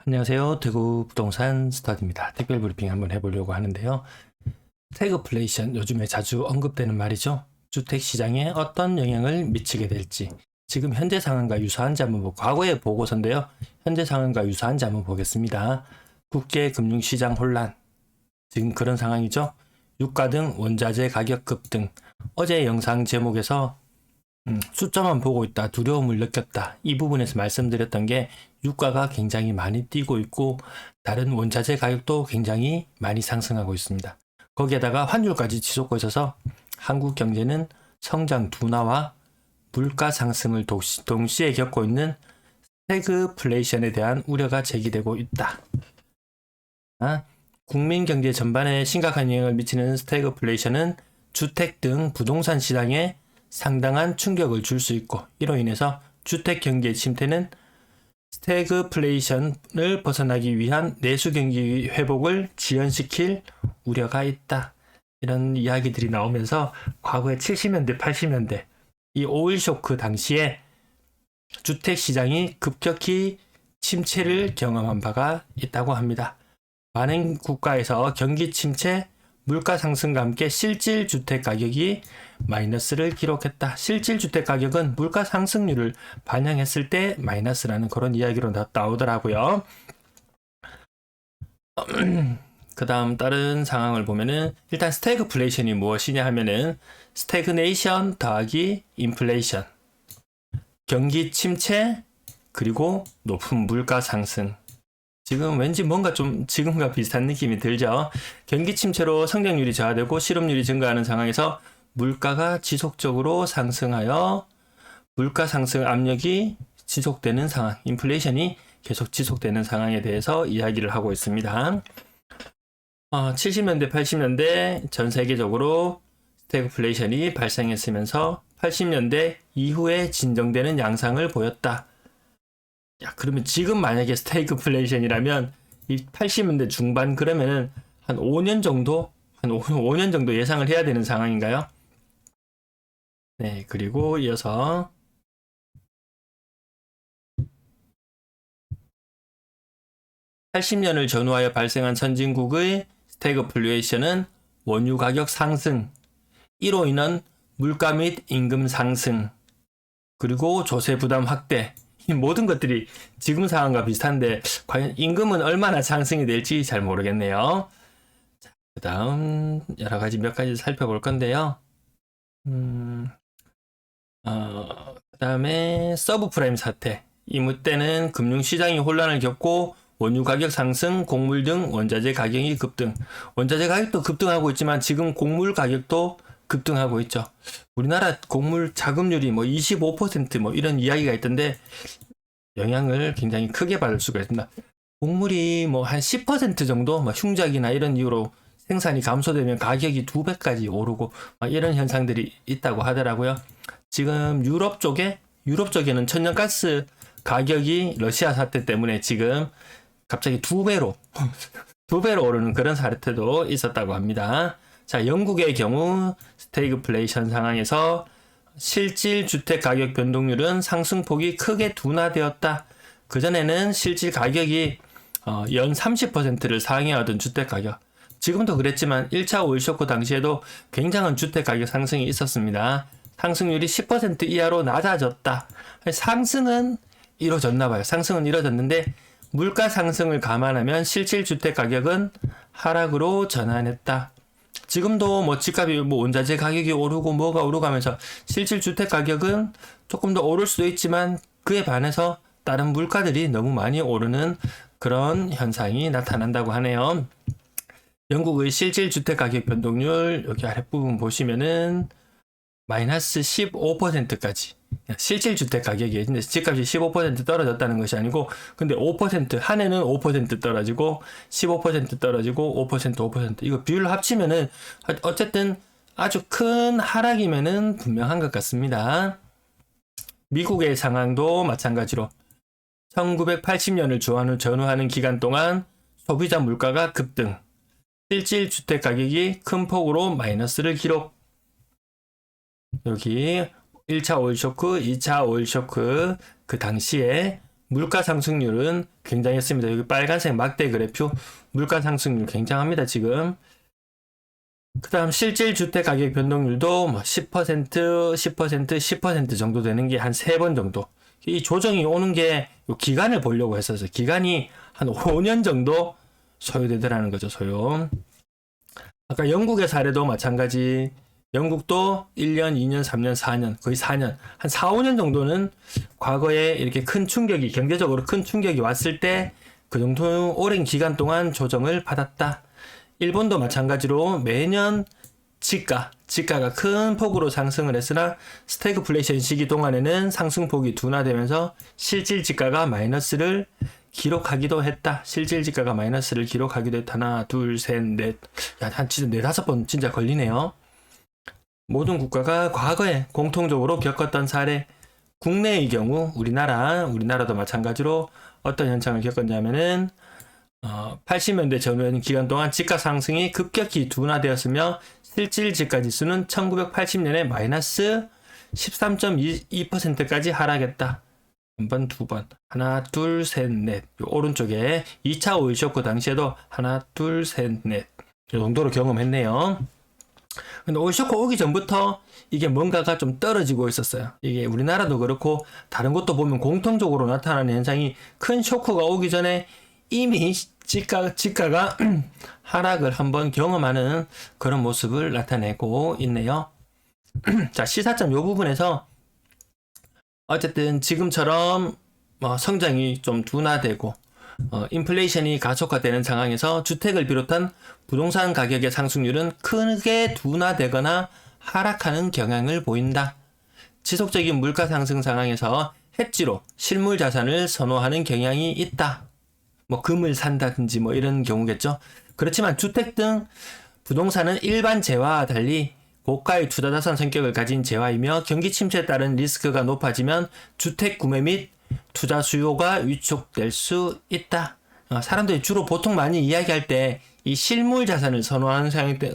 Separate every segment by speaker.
Speaker 1: 안녕하세요. 대구 부동산 스타디입니다. 특별 브리핑 한번 해보려고 하는데요. 스태그플레이션, 요즘에 자주 언급되는 말이죠. 주택 시장에 어떤 영향을 미치게 될지, 지금 현재 상황과 유사한지 한번 보고, 과거의 보고서인데요. 현재 상황과 유사한지 한번 보겠습니다. 국제 금융시장 혼란, 지금 그런 상황이죠. 유가 등 원자재 가격 급등. 어제 영상 제목에서 숫자만 보고 있다, 두려움을 느꼈다, 이 부분에서 말씀드렸던 게 유가가 굉장히 많이 뛰고 있고 다른 원자재 가격도 굉장히 많이 상승하고 있습니다. 거기에다가 환율까지 치솟고 있어서 한국 경제는 성장 둔화와 물가 상승을 동시에 겪고 있는 스태그플레이션에 대한 우려가 제기되고 있다. 국민 경제 전반에 심각한 영향을 미치는 스태그플레이션은 주택 등 부동산 시장에 상당한 충격을 줄 수 있고, 이로 인해서 주택 경기의 침체는 스태그플레이션을 벗어나기 위한 내수 경기 회복을 지연시킬 우려가 있다. 이런 이야기들이 나오면서 과거에 70년대, 80년대 이 오일 쇼크 당시에 주택 시장이 급격히 침체를 경험한 바가 있다고 합니다. 많은 국가에서 경기 침체, 물가 상승과 함께 실질 주택 가격이 마이너스를 기록했다. 실질 주택 가격은 물가 상승률을 반영했을 때 마이너스라는 그런 이야기로 나오더라고요. 그 다음 다른 상황을 보면은, 일단 스태그플레이션이 무엇이냐 하면은 스태그네이션 더하기 인플레이션, 경기 침체 그리고 높은 물가 상승. 지금 왠지 뭔가 좀 지금과 비슷한 느낌이 들죠. 경기 침체로 성장률이 저하되고 실업률이 증가하는 상황에서 물가가 지속적으로 상승하여 물가 상승 압력이 지속되는 상황, 인플레이션이 계속 지속되는 상황에 대해서 이야기를 하고 있습니다. 70년대, 80년대 전 세계적으로 스태그플레이션이 발생했으면서 80년대 이후에 진정되는 양상을 보였다. 야, 그러면 지금 만약에 스태그플레이션이라면 이 80년대 중반 그러면은 한 5년 정도 예상을 해야 되는 상황인가요? 네, 그리고 이어서 80년을 전후하여 발생한 선진국의 스태그플레이션은 원유 가격 상승, 이로 인한 물가 및 임금 상승, 그리고 조세 부담 확대, 이 모든 것들이 지금 상황과 비슷한데 과연 임금은 얼마나 상승이 될지 잘 모르겠네요. 그 다음 여러 가지 몇 가지 살펴볼 건데요. 그 다음에 서브프라임 사태. 이때는 금융시장이 혼란을 겪고 원유 가격 상승, 곡물 등 원자재 가격이 급등. 원자재 가격도 급등하고 있지만 지금 곡물 가격도 급등하고 있죠. 우리나라 곡물 자급률이 25% 이런 이야기가 있던데 영향을 굉장히 크게 받을 수가 있습니다. 곡물이 한 10% 정도 흉작이나 이런 이유로 생산이 감소되면 가격이 2배까지 오르고 이런 현상들이 있다고 하더라고요. 지금 유럽 쪽에는 천연가스 가격이 러시아 사태 때문에 지금 갑자기 2배로 오르는 그런 사태도 있었다고 합니다. 자, 영국의 경우 스태그플레이션 상황에서 실질 주택 가격 변동률은 상승폭이 크게 둔화되었다. 그전에는 실질 가격이 연 30%를 상회하던 주택 가격, 지금도 그랬지만 1차 오일 쇼크 당시에도 굉장한 주택 가격 상승이 있었습니다. 상승률이 10% 이하로 낮아졌다. 상승은 이루어졌나 봐요. 상승은 이루어졌는데 물가 상승을 감안하면 실질 주택 가격은 하락으로 전환했다. 지금도 집값이 원자재 가격이 오르고 뭐가 오르고 하면서 실질 주택 가격은 조금 더 오를 수도 있지만 그에 반해서 다른 물가들이 너무 많이 오르는 그런 현상이 나타난다고 하네요. 영국의 실질 주택 가격 변동률 여기 아랫부분 보시면은 마이너스 15%까지, 실질 주택 가격이 근데 집값이 15% 떨어졌다는 것이 아니고, 근데 5%, 한 해는 5% 떨어지고 15% 떨어지고 5% 이거 비율로 합치면은 어쨌든 아주 큰 하락이면은 분명한 것 같습니다. 미국의 상황도 마찬가지로 1980년을 전후하는 기간 동안 소비자 물가가 급등, 실질 주택 가격이 큰 폭으로 마이너스를 기록. 여기 1차 오일 쇼크, 2차 오일 쇼크 그 당시에 물가 상승률은 굉장했습니다. 여기 빨간색 막대 그래프 물가 상승률 굉장합니다. 지금. 그 다음 실질 주택 가격 변동률도 뭐 10%, 10%, 10% 정도 되는 게 한 3번 정도. 이 조정이 오는 게 기간을 보려고 했었어요. 기간이 한 5년 정도 소요되더라는 거죠. 소요. 아까 영국의 사례도 마찬가지. 영국도 1년, 2년, 3년, 4년, 거의 4년, 한 4, 5년 정도는 과거에 이렇게 큰 충격이, 경제적으로 큰 충격이 왔을 때 그 정도 오랜 기간 동안 조정을 받았다. 일본도 마찬가지로 매년 지가가 큰 폭으로 상승을 했으나 스태그플레이션 시기 동안에는 상승폭이 둔화되면서 실질 지가가 마이너스를 기록하기도 했다. 실질 지가가 마이너스를 기록하기도 했다. 하나, 둘, 셋, 넷. 야, 한 진짜 4-5번 진짜 걸리네요. 모든 국가가 과거에 공통적으로 겪었던 사례, 국내의 경우 우리나라도 마찬가지로 어떤 현상을 겪었냐면은 80년대 전후의 기간 동안 지가 상승이 급격히 둔화되었으며 실질 지가 지수는 1980년에 마이너스 13.2%까지 하락했다. 한 번, 두 번. 하나, 둘, 셋, 넷. 오른쪽에 2차 오일 쇼크 당시에도 하나, 둘, 셋, 넷. 이 정도로 경험했네요. 근데 오일 쇼크 오기 전부터 이게 뭔가가 좀 떨어지고 있었어요. 이게 우리나라도 그렇고 다른 곳도 보면 공통적으로 나타나는 현상이 큰 쇼크가 오기 전에 이미 지가가 하락을 한번 경험하는 그런 모습을 나타내고 있네요. 자, 시사점 요 부분에서 어쨌든 지금처럼 성장이 좀 둔화되고 인플레이션이 가속화되는 상황에서 주택을 비롯한 부동산 가격의 상승률은 크게 둔화되거나 하락하는 경향을 보인다. 지속적인 물가 상승 상황에서 해지로 실물 자산을 선호하는 경향이 있다. 뭐 금을 산다든지 뭐 이런 경우겠죠. 그렇지만 주택 등 부동산은 일반 재화와 달리 고가의 투자 자산 성격을 가진 재화이며 경기 침체에 따른 리스크가 높아지면 주택 구매 및 투자 수요가 위축될 수 있다. 사람들이 주로 보통 많이 이야기할 때 이 실물 자산을 선호하는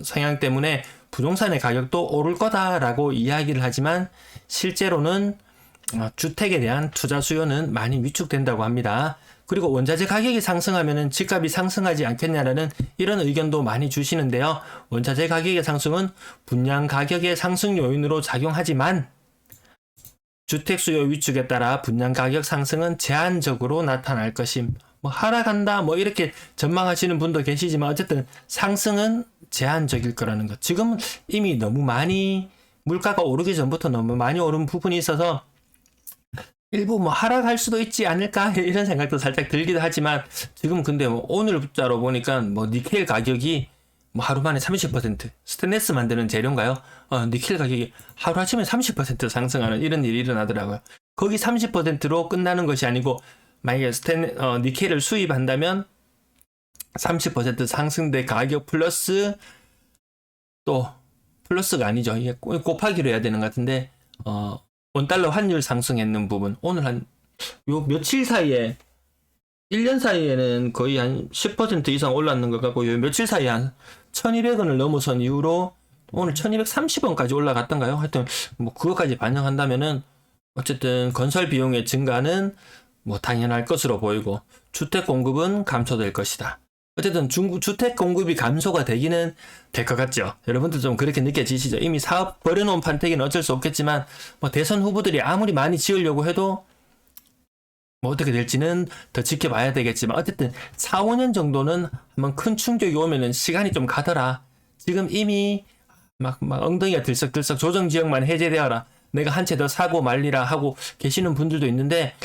Speaker 1: 성향 때문에 부동산의 가격도 오를 거다라고 이야기를 하지만 실제로는 주택에 대한 투자 수요는 많이 위축된다고 합니다. 그리고 원자재 가격이 상승하면 집값이 상승하지 않겠냐라는 이런 의견도 많이 주시는데요. 원자재 가격의 상승은 분양 가격의 상승 요인으로 작용하지만 주택 수요 위축에 따라 분양 가격 상승은 제한적으로 나타날 것임. 하락한다 이렇게 전망하시는 분도 계시지만 어쨌든 상승은 제한적일 거라는 것. 지금은 이미 너무 많이 물가가 오르기 전부터 너무 많이 오른 부분이 있어서 일부 하락할 수도 있지 않을까 이런 생각도 살짝 들기도 하지만 지금 근데 오늘자로 보니까 니켈 가격이 하루 만에 30% 스테인리스 만드는 재료인가요? 니켈 가격이 하루아침에 30% 상승하는 이런 일이 일어나더라고요. 거기 30%로 끝나는 것이 아니고 만약에 니켈을 수입한다면 30% 상승된 가격 플러스 또 플러스가 아니죠. 이게 곱하기로 해야 되는 것 같은데 원달러 환율 상승했는 부분 오늘 한 요 며칠 사이에 1년 사이에는 거의 한 10% 이상 올랐는 것 같고 요 며칠 사이에 한 1200원을 넘어선 이후로 오늘 1230원까지 올라갔던가요? 하여튼 그것까지 반영한다면은 어쨌든 건설 비용의 증가는 당연할 것으로 보이고 주택 공급은 감소될 것이다. 어쨌든 주택 공급이 감소가 되기는 될 것 같죠. 여러분들 좀 그렇게 느껴지시죠? 이미 사업 벌여놓은 판때기는 어쩔 수 없겠지만 대선 후보들이 아무리 많이 지으려고 해도 어떻게 될지는 더 지켜봐야 되겠지만 어쨌든 4, 5년 정도는 한번 큰 충격이 오면은 시간이 좀 가더라. 지금 이미 막 엉덩이가 들썩들썩 조정지역만 해제되어라. 내가 한 채 더 사고 말리라 하고 계시는 분들도 있는데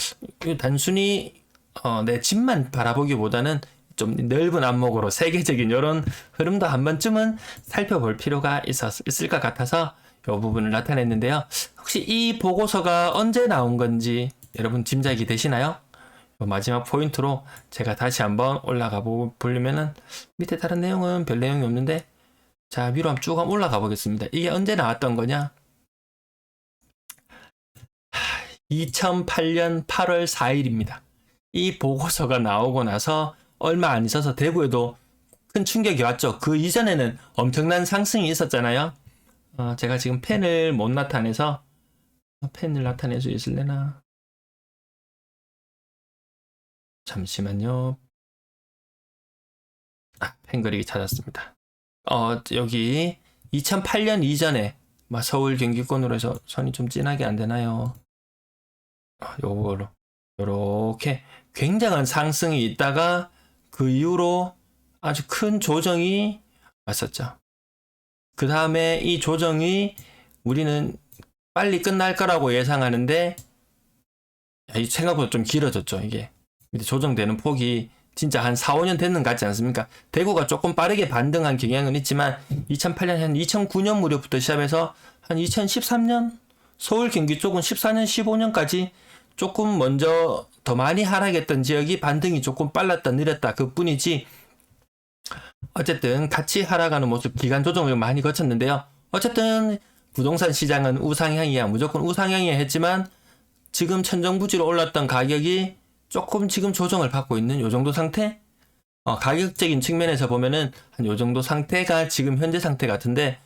Speaker 1: 단순히 내 집만 바라보기보다는 좀 넓은 안목으로 세계적인 이런 흐름도 한 번쯤은 살펴볼 필요가 있을 것 같아서 이 부분을 나타냈는데요. 혹시 이 보고서가 언제 나온 건지 여러분 짐작이 되시나요? 마지막 포인트로 제가 다시 한번 올라가 보려면은 밑에 다른 내용은 별 내용이 없는데 자 위로 한번 쭉 올라가 보겠습니다. 이게 언제 나왔던 거냐? 2008년 8월 4일입니다. 이 보고서가 나오고 나서 얼마 안 있어서 대구에도 큰 충격이 왔죠. 그 이전에는 엄청난 상승이 있었잖아요. 제가 지금 펜을 못 나타내서 펜을 나타낼 수 있을래나? 잠시만요. 펜그릭이 찾았습니다. 여기 2008년 이전에 서울 경기권으로 해서 선이 좀 진하게 안 되나요? 요거로 요렇게 굉장한 상승이 있다가 그 이후로 아주 큰 조정이 왔었죠. 그 다음에 이 조정이 우리는 빨리 끝날 거라고 예상하는데 이 생각보다 좀 길어졌죠. 이게 조정되는 폭이 진짜 한 4, 5년 됐는 것 같지 않습니까? 대구가 조금 빠르게 반등한 경향은 있지만 2008년 한 2009년 무렵부터 시작해서 한 2013년 서울 경기 쪽은 14년 15년까지 조금 먼저 더 많이 하락했던 지역이 반등이 조금 빨랐다 느렸다 그뿐이지 어쨌든 같이 하락하는 모습 기간 조정을 많이 거쳤는데요. 어쨌든 부동산 시장은 우상향이야. 무조건 우상향이야 했지만 지금 천정부지로 올랐던 가격이 조금 지금 조정을 받고 있는 요 정도 상태? 가격적인 측면에서 보면은 한 요 정도 상태가 지금 현재 상태 같은데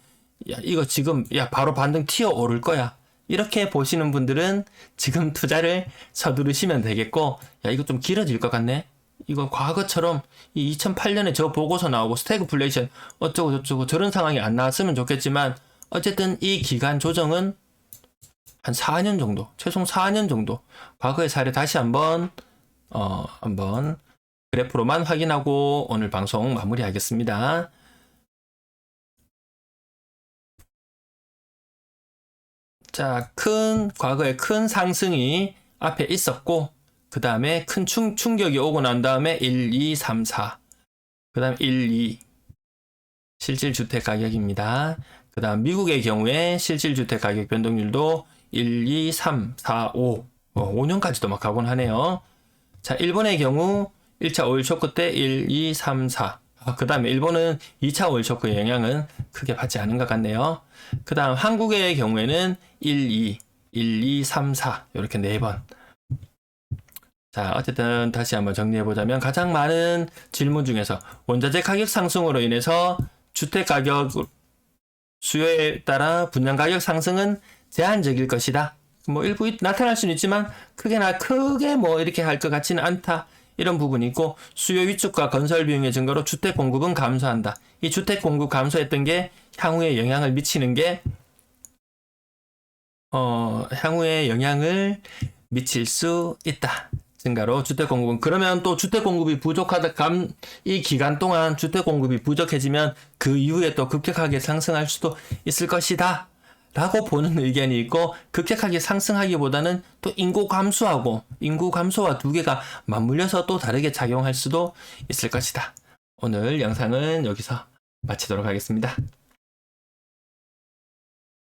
Speaker 1: 야 이거 지금 바로 반등 튀어 오를 거야. 이렇게 보시는 분들은 지금 투자를 서두르시면 되겠고 이거 좀 길어질 것 같네. 이거 과거처럼 이 2008년에 저 보고서 나오고 스태그플레이션 어쩌고 저쩌고 저런 상황이 안 나왔으면 좋겠지만 어쨌든 이 기간 조정은 한 4년 정도, 최소 4년 정도 과거의 사례 다시 한번 그래프로만 확인하고 오늘 방송 마무리하겠습니다. 자, 과거에 큰 상승이 앞에 있었고 그 다음에 큰 충격이 오고 난 다음에 1, 2, 3, 4 그 다음 1, 2 실질주택 가격입니다. 그 다음 미국의 경우에 실질주택 가격 변동률도 1, 2, 3, 4, 5 5년까지도 막 가곤 하네요. 자, 일본의 경우 1차 오일 쇼크 때 1, 2, 3, 4 그 다음에 일본은 2차 오일 쇼크의 영향은 크게 받지 않은 것 같네요. 그 다음 한국의 경우에는 1, 2, 1, 2, 3, 4 이렇게 4번. 자, 어쨌든 다시 한번 정리해보자면 가장 많은 질문 중에서 원자재 가격 상승으로 인해서 주택 가격 수요에 따라 분양 가격 상승은 제한적일 것이다. 뭐 일부 나타날 수는 있지만 크게 뭐 이렇게 할 것 같지는 않다. 이런 부분이 있고 수요 위축과 건설 비용의 증가로 주택 공급은 감소한다. 이 주택 공급 감소했던 게 향후에 영향을 미치는 게 향후에 영향을 미칠 수 있다. 증가로 주택 공급은 그러면 또 주택 공급이 부족하다 이 기간 동안 주택 공급이 부족해지면 그 이후에 또 급격하게 상승할 수도 있을 것이다 라고 보는 의견이 있고 급격하게 상승하기보다는 또 인구 감소와 두 개가 맞물려서 또 다르게 작용할 수도 있을 것이다. 오늘 영상은 여기서 마치도록 하겠습니다.